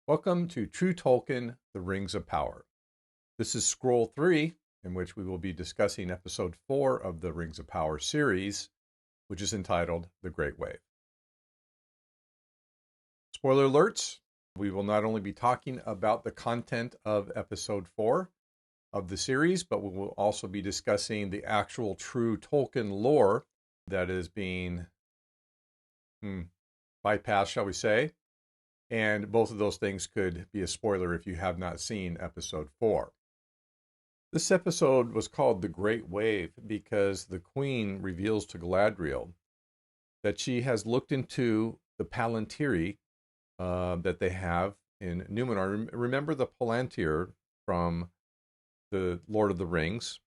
Welcome to True Tolkien, The Rings of Power. This is Scroll 3, in which we will be discussing Episode 4 of the Rings of Power series, which is entitled The Great Wave. Spoiler alerts, we will not only be talking about the content of Episode 4 of the series, but we will also be discussing the actual true Tolkien lore that is being bypassed, shall we say. And both of those things could be a spoiler if you have not seen Episode 4. This episode was called The Great Wave because the Queen reveals to Galadriel that she has looked into the Palantiri that they have in Numenor. Remember the Palantir from the Lord of the Rings?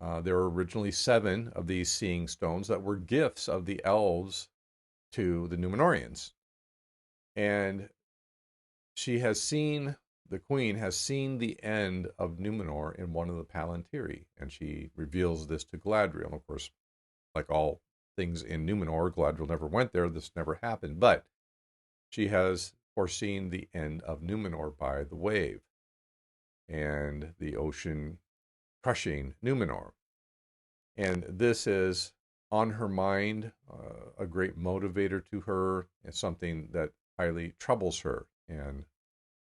There were originally 7 of these seeing stones that were gifts of the elves to the Numenorians. And the queen has seen the end of Numenor in one of the Palantiri, and she reveals this to Galadriel. And of course, like all things in Numenor, Galadriel never went there. This never happened. But she has foreseen the end of Numenor by the wave and the ocean crushing Numenor. And this is on her mind, a great motivator to her. It's something that highly troubles her and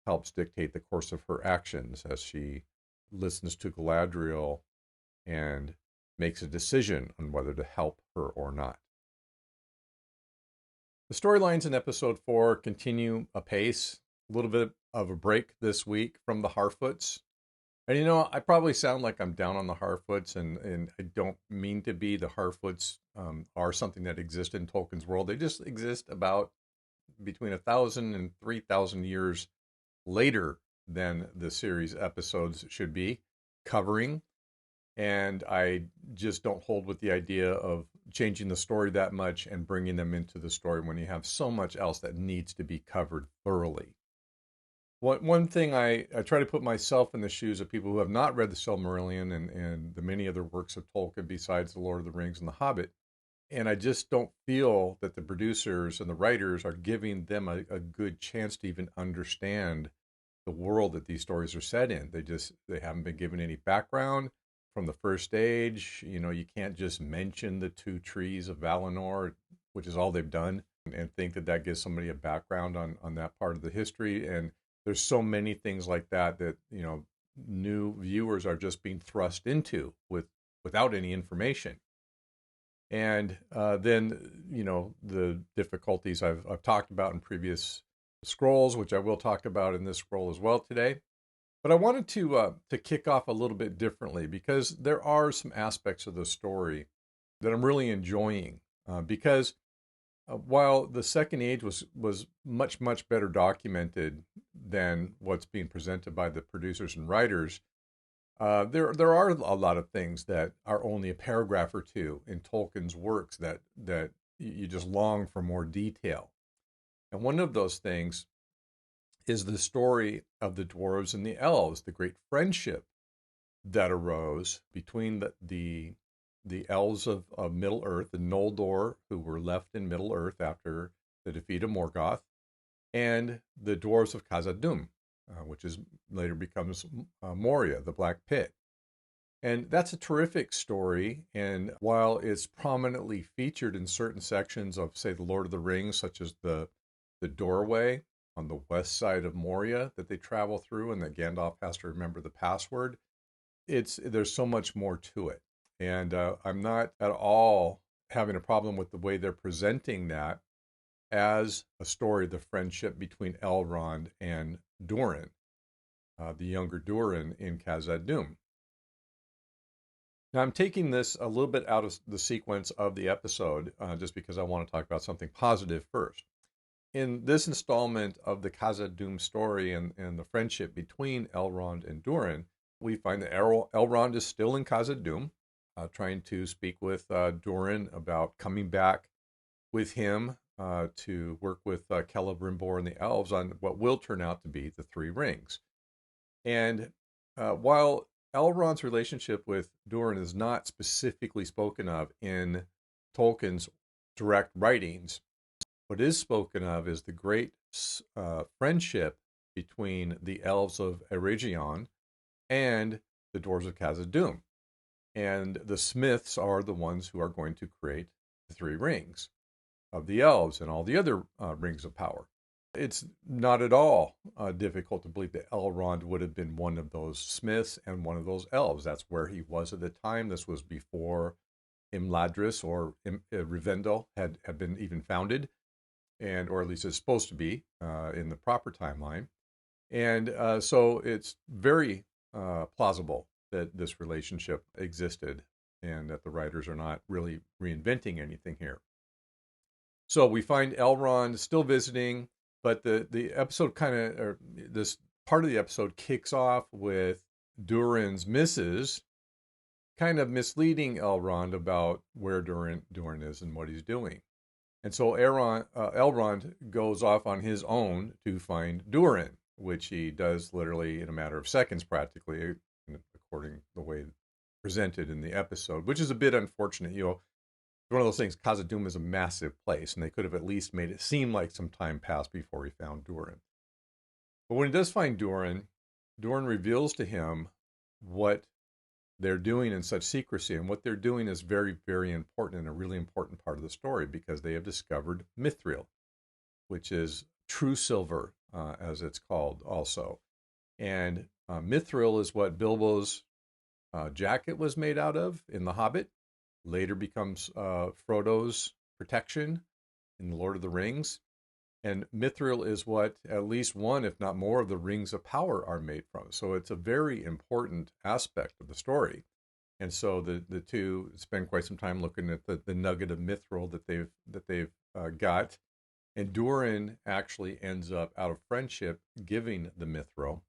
helps dictate the course of her actions as she listens to Galadriel and makes a decision on whether to help her or not. The storylines in Episode 4 continue apace. A little bit of a break this week from the Harfoots. And I probably sound like I'm down on the Harfoots, and I don't mean to be. The Harfoots are something that exists in Tolkien's world. They just exist about between 1,000 and 3,000 years later than the series episodes should be covering. And I just don't hold with the idea of changing the story that much and bringing them into the story when you have so much else that needs to be covered thoroughly. One thing, I try to put myself in the shoes of people who have not read the Silmarillion and the many other works of Tolkien besides The Lord of the Rings and The Hobbit. And I just don't feel that the producers and the writers are giving them a good chance to even understand the world that these stories are set in. They haven't been given any background from the first age. You can't just mention the 2 trees of Valinor, which is all they've done, and think that gives somebody a background on that part of the history. And there's so many things like that new viewers are just being thrust into without any information. And then, the difficulties I've talked about in previous scrolls, which I will talk about in this scroll as well today. But I wanted to kick off a little bit differently because there are some aspects of the story that I'm really enjoying. Because while the Second Age was much, much better documented than what's being presented by the producers and writers, there are a lot of things that are only a paragraph or 2 in Tolkien's works that you just long for more detail. And one of those things is the story of the dwarves and the elves, the great friendship that arose between the elves of Middle Earth, the Noldor, who were left in Middle Earth after the defeat of Morgoth, and the dwarves of Khazad Dum, which later becomes Moria, the Black Pit. And that's a terrific story. And while it's prominently featured in certain sections of, say, The Lord of the Rings, such as the doorway on the west side of Moria that they travel through and that Gandalf has to remember the password, there's so much more to it. And I'm not at all having a problem with the way they're presenting that as a story of the friendship between Elrond and Durin, the younger Durin in Khazad Dum. Now, I'm taking this a little bit out of the sequence of the episode just because I want to talk about something positive first. In this installment of the Khazad Dum story and the friendship between Elrond and Durin, we find that Elrond is still in Khazad Dum, trying to speak with Durin about coming back with him to work with Celebrimbor and the elves on what will turn out to be the 3 rings. And while Elrond's relationship with Durin is not specifically spoken of in Tolkien's direct writings, what is spoken of is the great friendship between the elves of Eregion and the dwarves of Khazad Dum. And the smiths are the ones who are going to create the three rings of the elves and all the other rings of power. It's not at all difficult to believe that Elrond would have been one of those smiths and one of those elves. That's where he was at the time. This was before Imladris or Rivendell had been even founded, and or at least it's supposed to be in the proper timeline. And so it's very plausible that this relationship existed and that the writers are not really reinventing anything here. So we find Elrond still visiting, but the episode kind of, or this part of the episode kicks off with Durin's missus kind of misleading Elrond about where Durin is and what he's doing. And so Elrond goes off on his own to find Durin, which he does literally in a matter of seconds, practically, according to the way presented in the episode, which is a bit unfortunate. One of those things, Khazad Dum is a massive place, and they could have at least made it seem like some time passed before he found Durin. But when he does find Durin reveals to him what they're doing in such secrecy, and what they're doing is very, very important and a really important part of the story because they have discovered Mithril, which is true silver, as it's called also. And Mithril is what Bilbo's jacket was made out of in The Hobbit. Later becomes Frodo's protection in The Lord of the Rings. And Mithril is what at least one, if not more, of the rings of power are made from. So it's a very important aspect of the story. And so the two spend quite some time looking at the nugget of Mithril that they've got. And Durin actually ends up, out of friendship, giving the Mithril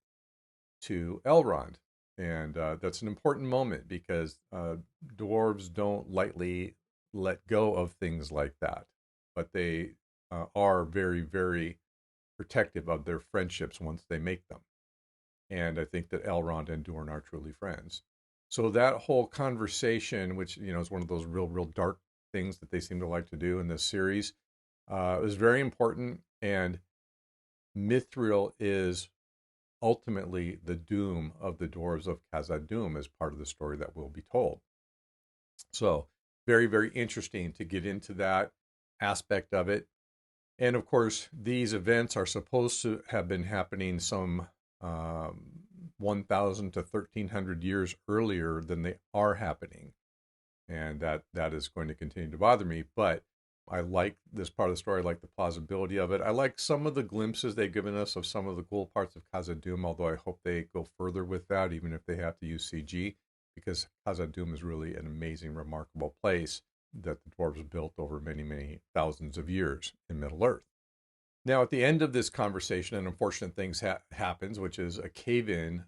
to Elrond. And that's an important moment because dwarves don't lightly let go of things like that. But they are very, very protective of their friendships once they make them. And I think that Elrond and Durin are truly friends. So that whole conversation, which is one of those real, real dark things that they seem to like to do in this series, is very important. And Mithril is ultimately the doom of the dwarves of Khazad Dum as part of the story that will be told. So very, very interesting to get into that aspect of it. And of course, these events are supposed to have been happening some 1,000 to 1,300 years earlier than they are happening. And that is going to continue to bother me. But I like this part of the story. I like the plausibility of it. I like some of the glimpses they've given us of some of the cool parts of Khazad Dum, although I hope they go further with that, even if they have to use CG, because Khazad Dum is really an amazing, remarkable place that the dwarves built over many, many thousands of years in Middle-earth. Now, at the end of this conversation, an unfortunate thing happens, which is a cave-in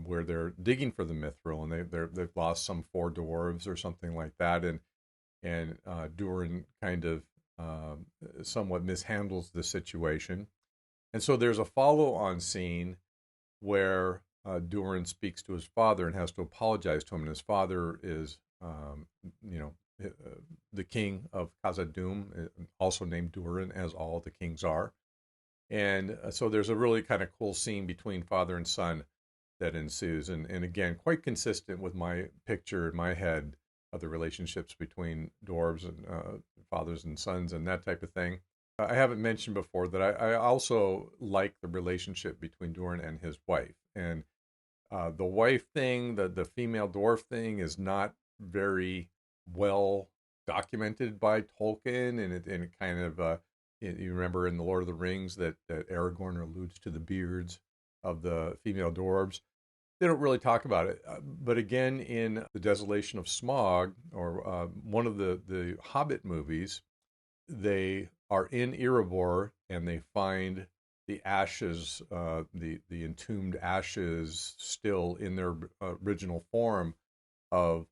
where they're digging for the Mithril, and they've lost some 4 dwarves or something like that, and Durin kind of somewhat mishandles the situation. And so there's a follow-on scene where Durin speaks to his father and has to apologize to him. And his father is, the king of Khazad Dum, also named Durin, as all the kings are. And so there's a really kind of cool scene between father and son that ensues. And again, quite consistent with my picture in my head of the relationships between dwarves and fathers and sons and that type of thing. I haven't mentioned before that I also like the relationship between Durin and his wife. And the wife thing, the female dwarf thing, is not very well documented by Tolkien. And it kind of, you remember in The Lord of the Rings that Aragorn alludes to the beards of the female dwarves. They don't really talk about it. But again, in The Desolation of Smaug, or one of the Hobbit movies, they are in Erebor and they find the ashes, the entombed ashes still in their original form of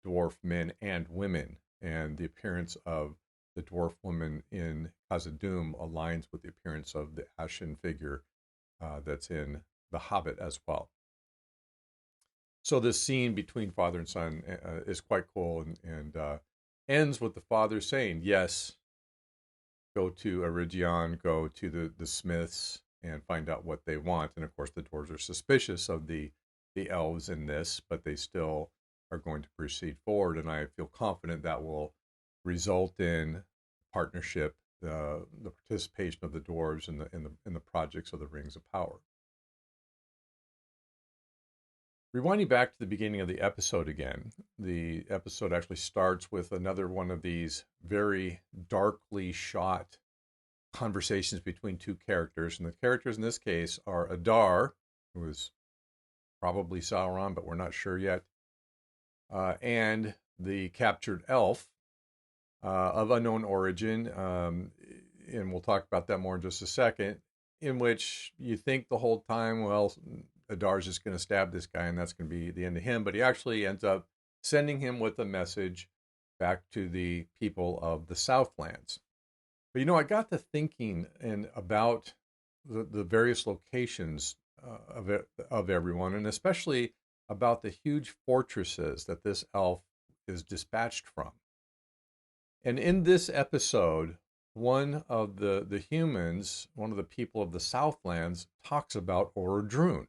dwarf men and women. And the appearance of the dwarf woman in Khazad Dum aligns with the appearance of the ashen figure that's in The Hobbit as well. So this scene between father and son is quite cool, and ends with the father saying, yes, go to Eregion, go to the smiths, and find out what they want. And of course, the dwarves are suspicious of the elves in this, but they still are going to proceed forward. And I feel confident that will result in partnership, the participation of the dwarves in the projects of the Rings of Power. Rewinding back to the beginning of the episode again, the episode actually starts with another one of these very darkly shot conversations between two characters. And the characters in this case are Adar, who is probably Sauron, but we're not sure yet, and the captured elf of unknown origin. And we'll talk about that more in just a second, in which you think the whole time, well, Adar's just going to stab this guy and that's going to be the end of him. But he actually ends up sending him with a message back to the people of the Southlands. But I got to thinking about the various locations of everyone, and especially about the huge fortresses that this elf is dispatched from. And in this episode, one of the humans, one of the people of the Southlands, talks about Orodruin.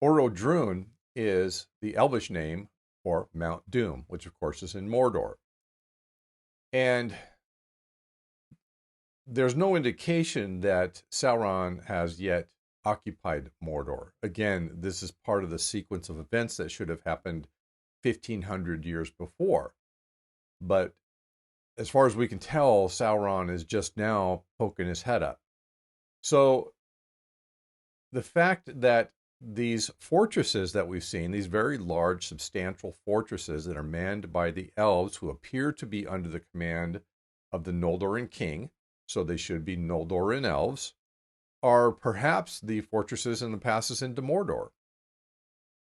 Orodruin is the Elvish name for Mount Doom, which of course is in Mordor. And there's no indication that Sauron has yet occupied Mordor. Again, this is part of the sequence of events that should have happened 1,500 years before. But as far as we can tell, Sauron is just now poking his head up. So the fact that these fortresses that we've seen, these very large, substantial fortresses that are manned by the elves who appear to be under the command of the Noldoran king, so they should be Noldoran elves, are perhaps the fortresses and the passes into Mordor.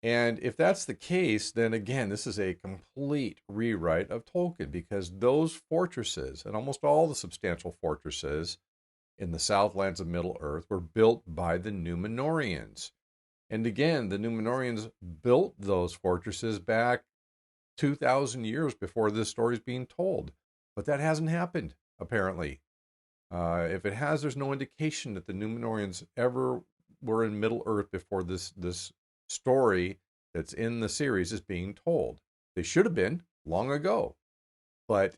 And if that's the case, then again, this is a complete rewrite of Tolkien, because those fortresses, and almost all the substantial fortresses in the Southlands of Middle-earth, were built by the Numenorians. And again, the Numenorians built those fortresses back 2,000 years before this story is being told. But that hasn't happened, apparently. If it has, there's no indication that the Numenorians ever were in Middle-earth before this story that's in the series is being told. They should have been long ago, but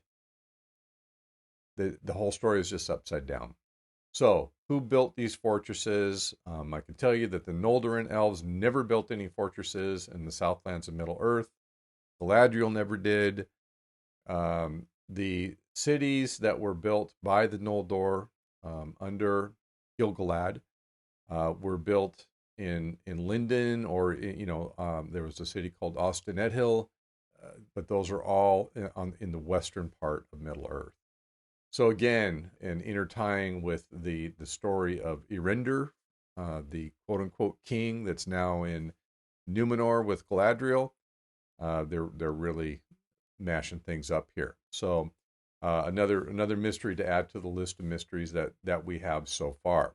the whole story is just upside down. So, who built these fortresses? I can tell you that the Noldoran elves never built any fortresses in the Southlands of Middle-earth. Galadriel never did. The cities that were built by the Noldor under Gil-Galad were built in Lindon, or there was a city called Ostinedhill, but those are all in the western part of Middle-earth. So again, and intertying with the story of Eärendil, the quote-unquote king that's now in Numenor with Galadriel, they're really mashing things up here. So another mystery to add to the list of mysteries that we have so far.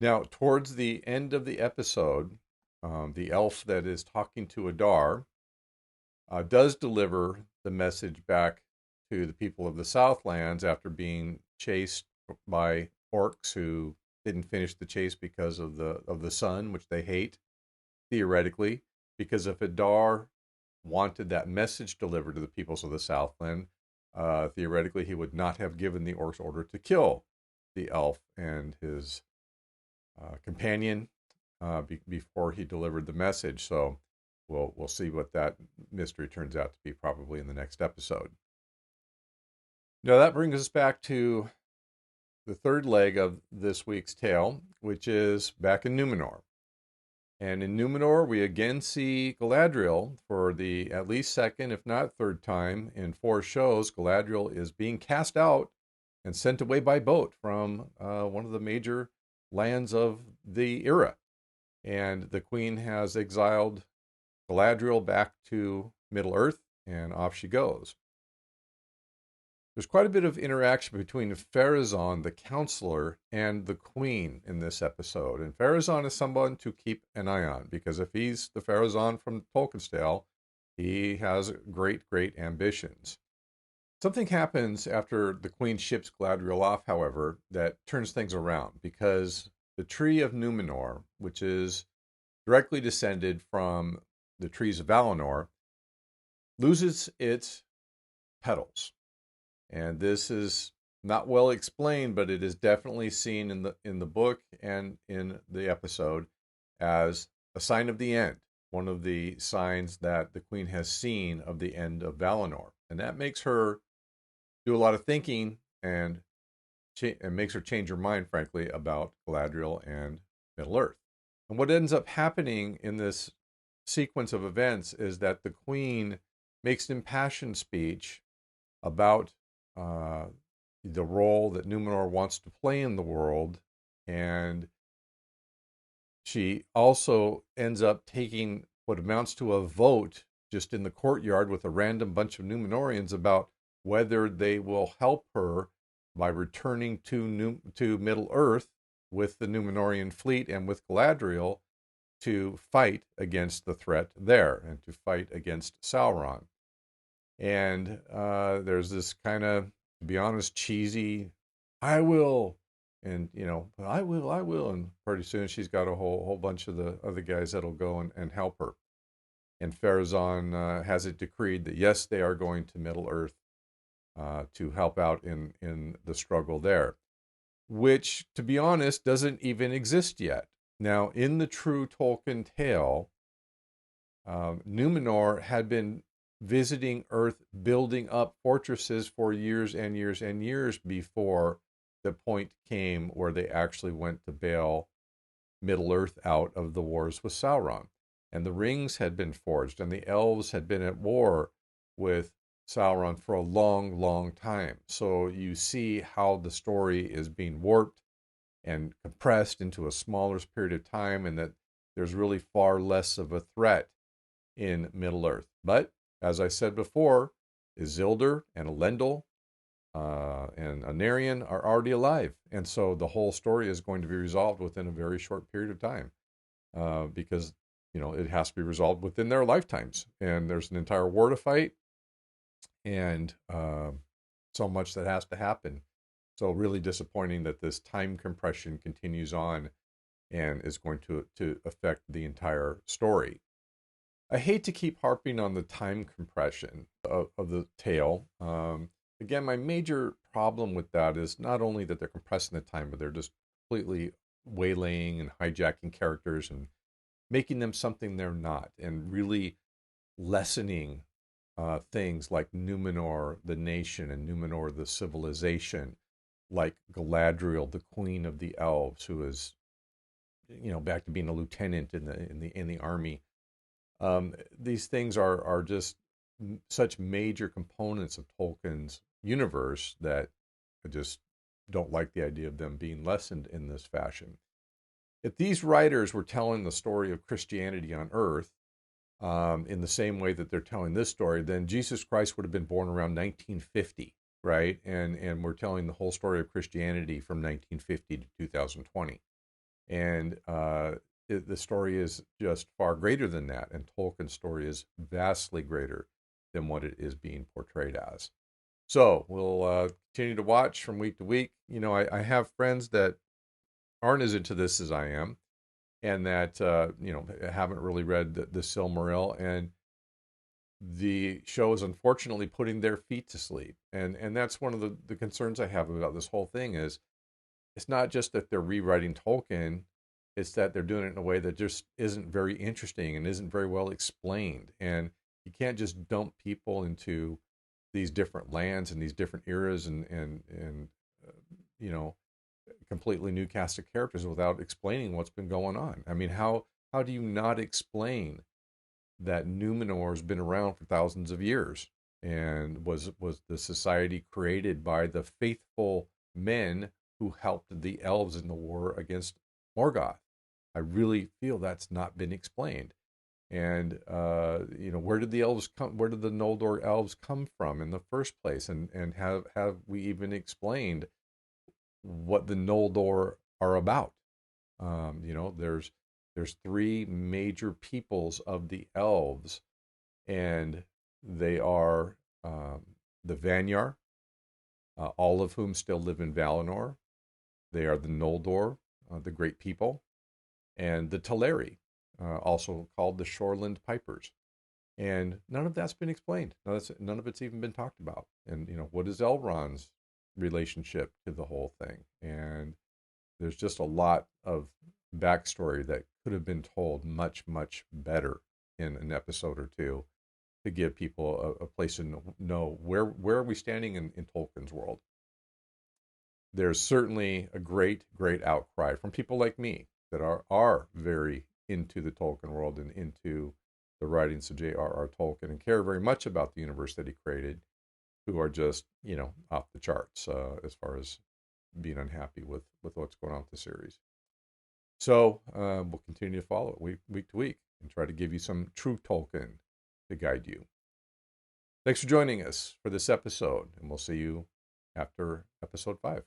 Now, towards the end of the episode, the elf that is talking to Adar does deliver the message back to the people of the Southlands after being chased by orcs who didn't finish the chase because of the sun, which they hate, theoretically. Because if Adar wanted that message delivered to the peoples of the Southland, theoretically he would not have given the orcs order to kill the elf and his companion before he delivered the message. So we'll see what that mystery turns out to be, probably in the next episode. Now that brings us back to the third leg of this week's tale, which is back in Numenor. And in Numenor, we again see Galadriel for the at least second, if not third time in 4 shows. Galadriel is being cast out and sent away by boat from one of the major lands of the era. And the queen has exiled Galadriel back to Middle-earth, and off she goes. There's quite a bit of interaction between Pharazôn, the counselor, and the queen in this episode. And Pharazôn is someone to keep an eye on, because if he's the Pharazôn from Tolkien's tale, he has great, great ambitions. Something happens after the queen ships Galadriel off, however, that turns things around, because the tree of Numenor, which is directly descended from the trees of Valinor, loses its petals. And this is not well explained, but it is definitely seen in the book and in the episode as a sign of the end, one of the signs that the queen has seen of the end of Valinor. And that makes her do a lot of thinking and makes her change her mind, frankly, about Galadriel and Middle Earth. And what ends up happening in this sequence of events is that the queen makes an impassioned speech about the role that Numenor wants to play in the world, and she also ends up taking what amounts to a vote just in the courtyard with a random bunch of Numenorians about whether they will help her by returning to Middle Earth with the Numenorian fleet and with Galadriel to fight against the threat there and to fight against Sauron. And there's this kind of, to be honest, cheesy, I will, and I will, and pretty soon she's got a whole bunch of the other guys that'll go and help her. And Pharazôn has it decreed that yes, they are going to Middle Earth to help out in the struggle there, which, to be honest, doesn't even exist yet. Now, in the true Tolkien tale, Numenor had been visiting Earth, building up fortresses for years and years and years before the point came where they actually went to bail Middle Earth out of the wars with Sauron. And the rings had been forged, and the elves had been at war with Sauron for a long, long time. So you see how the story is being warped and compressed into a smaller period of time, and that there's really far less of a threat in Middle Earth. But as I said before, Isildur and Elendil and Anarion are already alive, and so the whole story is going to be resolved within a very short period of time, because it has to be resolved within their lifetimes, and there's an entire war to fight, and so much that has to happen. So really disappointing that this time compression continues on and is going to affect the entire story. I hate to keep harping on the time compression of the tale. Again, my major problem with that is not only that they're compressing the time, but they're just completely waylaying and hijacking characters and making them something they're not, and really lessening things like Numenor, the nation, and Numenor, the civilization, like Galadriel, the queen of the elves, who is, back to being a lieutenant in the army. These things are just such major components of Tolkien's universe that I just don't like the idea of them being lessened in this fashion. If these writers were telling the story of Christianity on Earth in the same way that they're telling this story, then Jesus Christ would have been born around 1950, right? And we're telling the whole story of Christianity from 1950 to 2020. And the story is just far greater than that, and Tolkien's story is vastly greater than what it is being portrayed as. So we'll continue to watch from week to week. I have friends that aren't as into this as I am, and that haven't really read the Silmaril, and the show is unfortunately putting their feet to sleep. And that's one of the concerns I have about this whole thing is it's not just that they're rewriting Tolkien, it's that they're doing it in a way that just isn't very interesting and isn't very well explained. And you can't just dump people into these different lands and these different eras and completely new cast of characters without explaining what's been going on. I mean, how do you not explain that Numenor's been around for thousands of years and was the society created by the faithful men who helped the elves in the war against Morgoth? I really feel that's not been explained. And where did the elves come? Where did the Noldor elves come from in the first place? And have we even explained what the Noldor are about? There's three major peoples of the elves, and they are the Vanyar, all of whom still live in Valinor. They are the Noldor, the Great People, and the Teleri, also called the Shoreland Pipers. And none of that's been explained. None of it's even been talked about. And, what is Elrond's relationship to the whole thing? And there's just a lot of backstory that could have been told much, much better in an episode or two to give people a place to know where are we standing in Tolkien's world. There's certainly a great, great outcry from people like me that are very into the Tolkien world and into the writings of J.R.R. Tolkien and care very much about the universe that he created, who are just, off the charts as far as being unhappy with what's going on with the series. So we'll continue to follow it week to week and try to give you some true Tolkien to guide you. Thanks for joining us for this episode, and we'll see you after episode 5.